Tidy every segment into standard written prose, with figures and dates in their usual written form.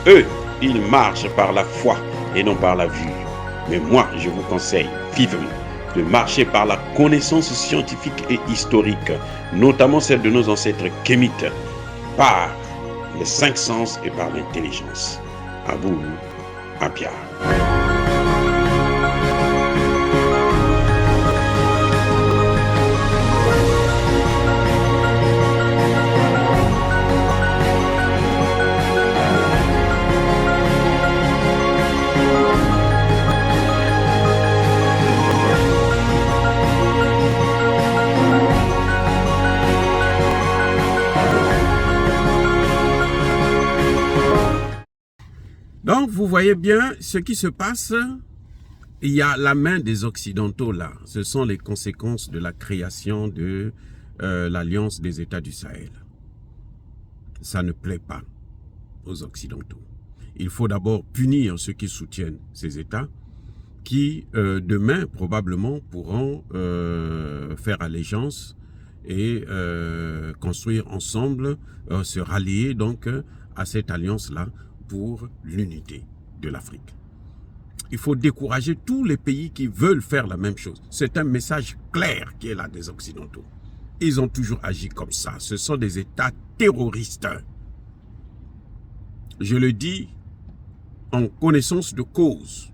Eux, ils marchent par la foi et non par la vue. Mais moi, je vous conseille vivement de marcher par la connaissance scientifique et historique, notamment celle de nos ancêtres kémites, par les 5 sens et par l'intelligence. À vous, à Pierre. Donc, vous voyez bien ce qui se passe. Il y a la main des Occidentaux là. Ce sont les conséquences de la création de l'Alliance des États du Sahel. Ça ne plaît pas aux Occidentaux. Il faut d'abord punir ceux qui soutiennent ces États qui, demain, probablement, pourront faire allégeance et construire ensemble, se rallier donc à cette alliance-là pour l'unité de l'Afrique. Il faut décourager tous les pays qui veulent faire la même chose. C'est un message clair qui est là des Occidentaux. Ils ont toujours agi comme ça. Ce sont des États terroristes. Je le dis en connaissance de cause.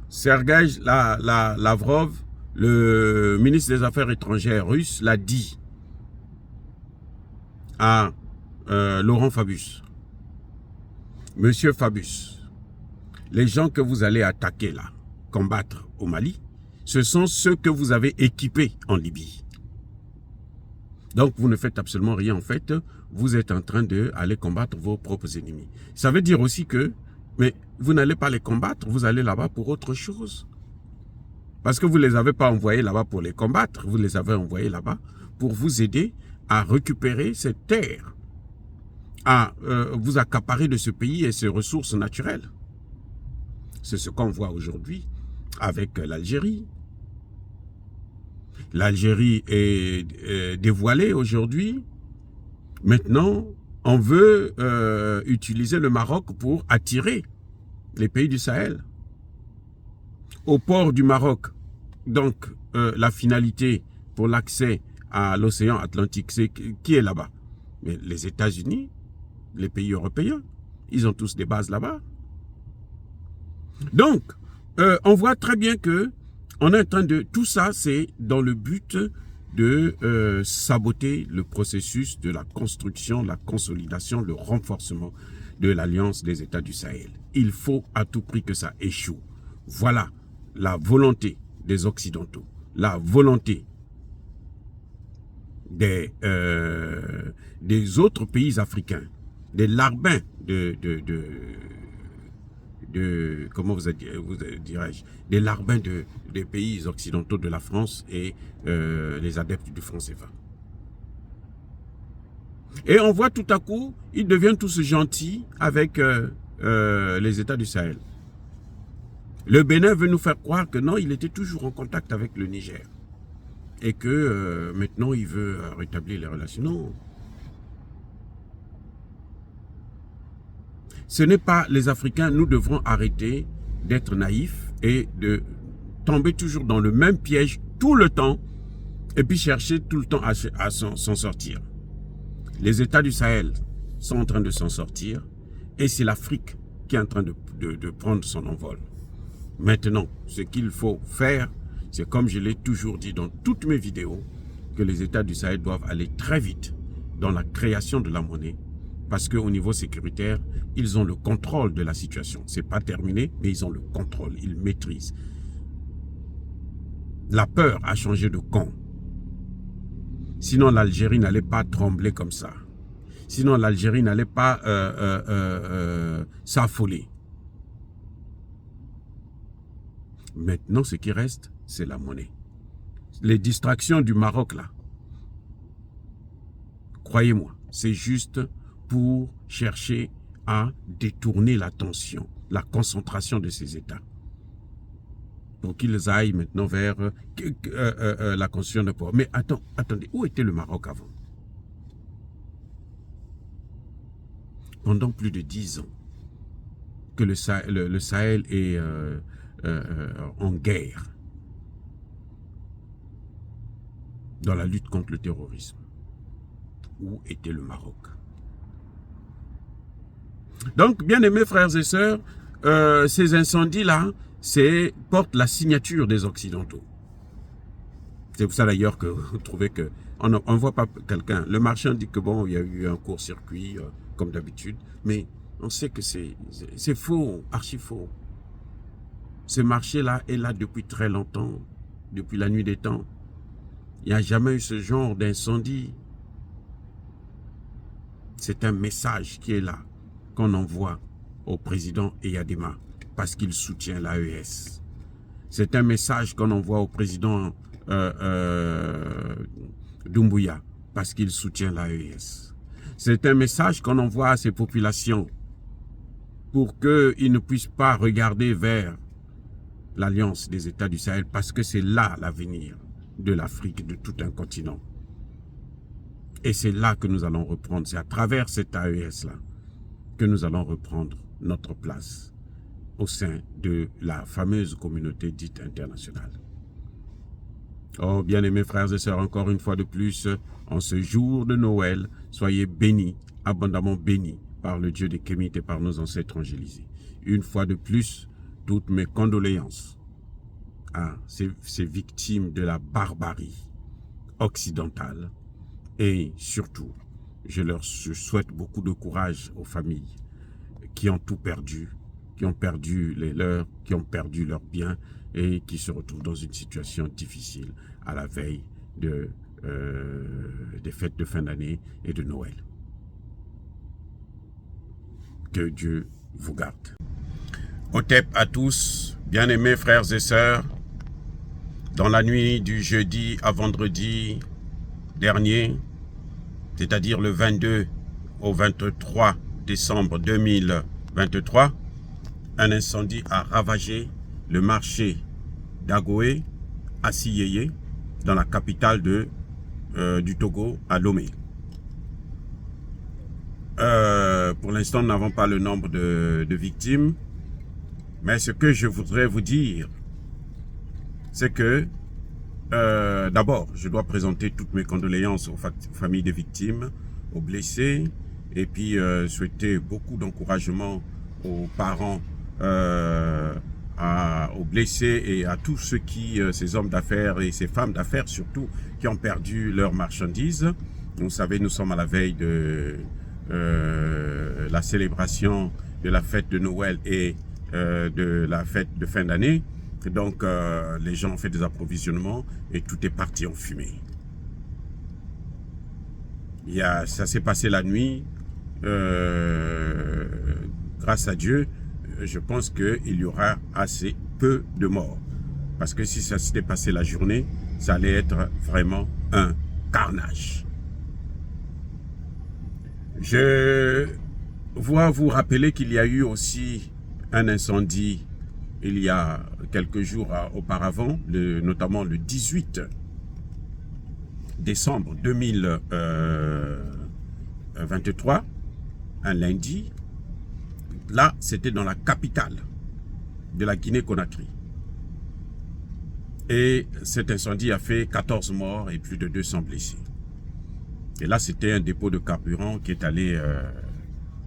Sergueï Lavrov, le ministre des Affaires étrangères russe, l'a dit à Laurent Fabius. Monsieur Fabius, les gens que vous allez attaquer là, combattre au Mali, ce sont ceux que vous avez équipés en Libye. Donc vous ne faites absolument rien en fait, vous êtes en train d'aller combattre vos propres ennemis. Ça veut dire aussi que, mais vous n'allez pas les combattre, vous allez là-bas pour autre chose. Parce que vous ne les avez pas envoyés là-bas pour les combattre, vous les avez envoyés là-bas pour vous aider à récupérer cette terre, à vous accaparer de ce pays et ses ressources naturelles. C'est ce qu'on voit aujourd'hui avec l'Algérie. L'Algérie est dévoilée aujourd'hui. Maintenant, on veut utiliser le Maroc pour attirer les pays du Sahel. Au port du Maroc, donc la finalité pour l'accès à l'océan Atlantique, c'est qui est là-bas? Mais les États-Unis, les pays européens, ils ont tous des bases là-bas. Donc, on voit très bien que on est en train de... Tout ça, c'est dans le but de saboter le processus de la construction, la consolidation, le renforcement de l'Alliance des États du Sahel. Il faut à tout prix que ça échoue. Voilà la volonté des Occidentaux, la volonté des autres pays africains, des larbins comment vous dirais-je, des larbins des pays occidentaux de la France et les adeptes du franc CFA. Et on voit tout à coup, ils deviennent tous gentils avec les États du Sahel. Le Bénin veut nous faire croire que non, il était toujours en contact avec le Niger. Et que maintenant, il veut rétablir les relations. Non. Ce n'est pas les Africains, nous devrons arrêter d'être naïfs et de tomber toujours dans le même piège tout le temps et puis chercher tout le temps à s'en sortir. Les États du Sahel sont en train de s'en sortir et c'est l'Afrique qui est en train de prendre son envol. Maintenant, ce qu'il faut faire, c'est comme je l'ai toujours dit dans toutes mes vidéos, que les États du Sahel doivent aller très vite dans la création de la monnaie parce qu'au niveau sécuritaire, ils ont le contrôle de la situation. Ce n'est pas terminé, mais ils ont le contrôle, ils maîtrisent. La peur a changé de camp. Sinon, l'Algérie n'allait pas trembler comme ça. Sinon, l'Algérie n'allait pas s'affoler. Maintenant, ce qui reste, c'est la monnaie. Les distractions du Maroc, là, croyez-moi, c'est juste pour chercher à détourner l'attention, la concentration de ces États. Pour qu'ils aillent maintenant vers la construction de port. Mais attendez, où était le Maroc avant? pendant plus de 10 ans que le Sahel est en guerre dans la lutte contre le terrorisme. Où était le Maroc? Donc, bien aimés frères et sœurs, ces incendies-là portent la signature des Occidentaux. C'est pour ça d'ailleurs que vous trouvez que on ne voit pas quelqu'un. Le marchand dit que bon, il y a eu un court-circuit, comme d'habitude, mais on sait que c'est faux, archi faux. Ce marché-là est là depuis très longtemps, depuis la nuit des temps. Il n'y a jamais eu ce genre d'incendie. C'est un message qui est là, qu'on envoie au président Eyadema, parce qu'il soutient l'AES. C'est un message qu'on envoie au président Doumbouya, parce qu'il soutient l'AES. C'est un message qu'on envoie à ces populations pour qu'ils ne puissent pas regarder vers l'Alliance des États du Sahel, parce que c'est là l'avenir de l'Afrique, de tout un continent. Et c'est là que nous allons reprendre, c'est à travers cet AES-là que nous allons reprendre notre place au sein de la fameuse communauté dite internationale. Oh, bien-aimés frères et sœurs, encore une fois de plus, en ce jour de Noël, soyez bénis, abondamment bénis par le Dieu des Kémites et par nos ancêtres angélisés. Une fois de plus, toutes mes condoléances à ces victimes de la barbarie occidentale. Et surtout, je souhaite beaucoup de courage aux familles qui ont tout perdu, qui ont perdu les leurs, qui ont perdu leurs biens et qui se retrouvent dans une situation difficile à la veille des fêtes de fin d'année et de Noël. Que Dieu vous garde. Otep à tous, bien-aimés frères et sœurs, dans la nuit du jeudi à vendredi dernier, c'est-à-dire le 22 au 23 décembre 2023, un incendie a ravagé le marché d'Agoé à Siyeye, dans la capitale du Togo, à Lomé. Pour l'instant, nous n'avons pas le nombre de victimes, mais ce que je voudrais vous dire, c'est que d'abord, je dois présenter toutes mes condoléances aux familles des victimes, aux blessés, et puis souhaiter beaucoup d'encouragement aux parents, aux blessés et à tous ceux ces hommes d'affaires et ces femmes d'affaires surtout, qui ont perdu leurs marchandises. Vous savez, nous sommes à la veille de la célébration de la fête de Noël et de la fête de fin d'année. Donc, les gens ont fait des approvisionnements et tout est parti en fumée. Ça s'est passé la nuit. Grâce à Dieu, je pense qu'il y aura assez peu de morts. Parce que si ça s'était passé la journée, ça allait être vraiment un carnage. Je dois vous rappeler qu'il y a eu aussi un incendie il y a quelques jours auparavant, notamment le 18 décembre 2023, un lundi. Là, c'était dans la capitale de la Guinée-Conakry. Et cet incendie a fait 14 morts et plus de 200 blessés. Et là, c'était un dépôt de carburant qui est allé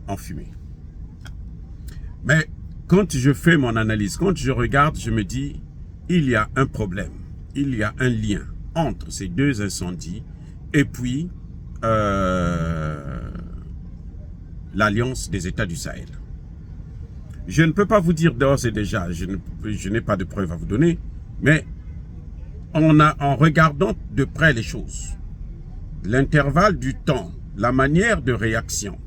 en fumée. Mais quand je fais mon analyse, quand je regarde, je me dis, il y a un problème, il y a un lien entre ces deux incendies et puis l'Alliance des États du Sahel. Je ne peux pas vous dire d'ores et déjà, je n'ai pas de preuves à vous donner, mais en regardant de près les choses, l'intervalle du temps, la manière de réaction,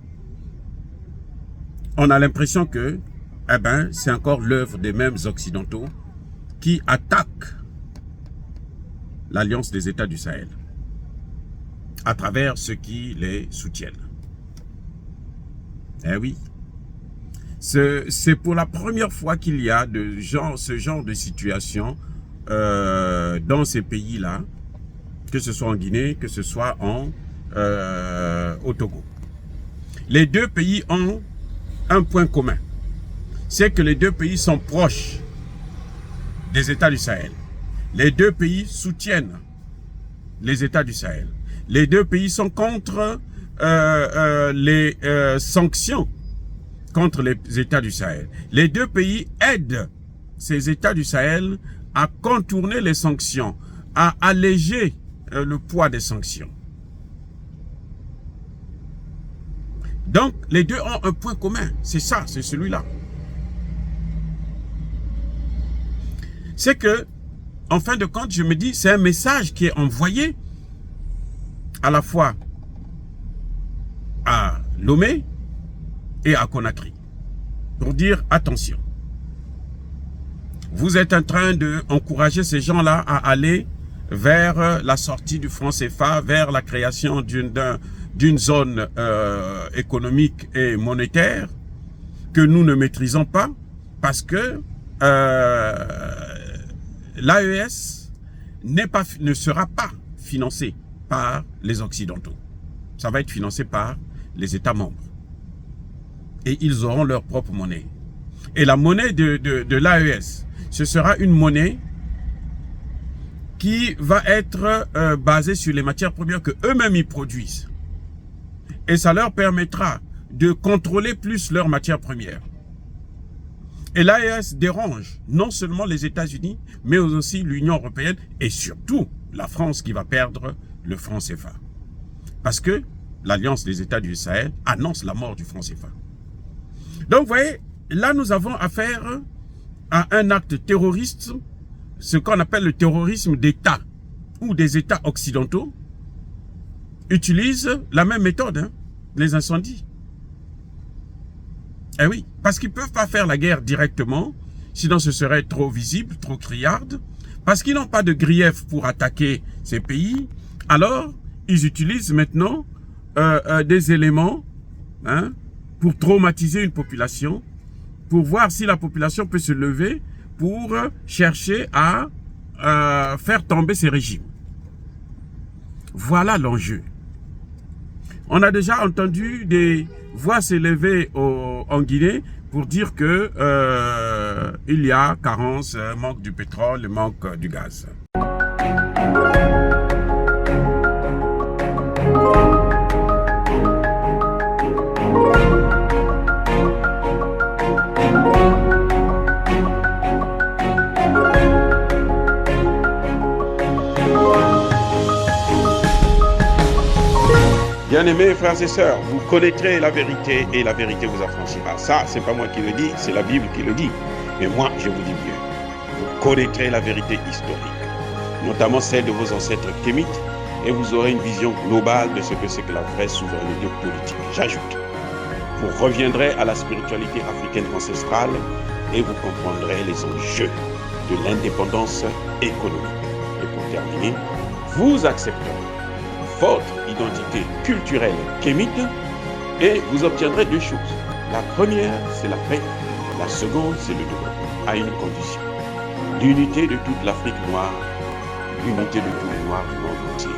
on a l'impression que c'est encore l'œuvre des mêmes Occidentaux qui attaquent l'Alliance des États du Sahel à travers ceux qui les soutiennent. Eh oui, c'est pour la première fois qu'il y a ce genre de situation dans ces pays-là, que ce soit en Guinée, que ce soit au Togo. Les deux pays ont un point commun. C'est que les deux pays sont proches des États du Sahel. Les deux pays soutiennent les États du Sahel. Les deux pays sont contre les sanctions contre les États du Sahel. Les deux pays aident ces États du Sahel à contourner les sanctions, à alléger le poids des sanctions. Donc, les deux ont un point commun. C'est ça, c'est celui-là. C'est que, en fin de compte, je me dis, c'est un message qui est envoyé à la fois à Lomé et à Conakry pour dire attention. Vous êtes en train d'encourager ces gens-là à aller vers la sortie du franc CFA, vers la création d'une zone économique et monétaire que nous ne maîtrisons pas parce que l'AES ne sera pas financé par les Occidentaux. Ça va être financé par les États membres. Et ils auront leur propre monnaie. Et la monnaie de l'AES, ce sera une monnaie qui va être basée sur les matières premières que eux-mêmes ils produisent. Et ça leur permettra de contrôler plus leurs matières premières. Et l'AES dérange non seulement les États-Unis, mais aussi l'Union européenne et surtout la France qui va perdre le franc CFA. Parce que l'Alliance des États du Sahel annonce la mort du franc CFA. Donc vous voyez, là nous avons affaire à un acte terroriste, ce qu'on appelle le terrorisme d'État, où des États occidentaux utilisent la même méthode, hein, les incendies. Eh oui, parce qu'ils ne peuvent pas faire la guerre directement, sinon ce serait trop visible, trop criarde, parce qu'ils n'ont pas de grief pour attaquer ces pays, alors ils utilisent maintenant des éléments hein, pour traumatiser une population, pour voir si la population peut se lever pour chercher à faire tomber ces régimes. Voilà l'enjeu. On a déjà entendu des voix s'élever en Guinée pour dire que il y a carence, manque du pétrole, manque du gaz. Bien-aimés frères et sœurs, vous connaîtrez la vérité et la vérité vous affranchira. Ça, c'est pas moi qui le dis, c'est la Bible qui le dit. Mais moi, je vous dis mieux. Vous connaîtrez la vérité historique, notamment celle de vos ancêtres kémites, et vous aurez une vision globale de ce que c'est que la vraie souveraineté politique. J'ajoute, vous reviendrez à la spiritualité africaine ancestrale et vous comprendrez les enjeux de l'indépendance économique. Et pour terminer, vous accepterez votre identité culturelle kémite et vous obtiendrez deux choses. La première, c'est la paix. La seconde, c'est le développement, à une condition. L'unité de toute l'Afrique noire, l'unité de tous les Noirs du monde entier.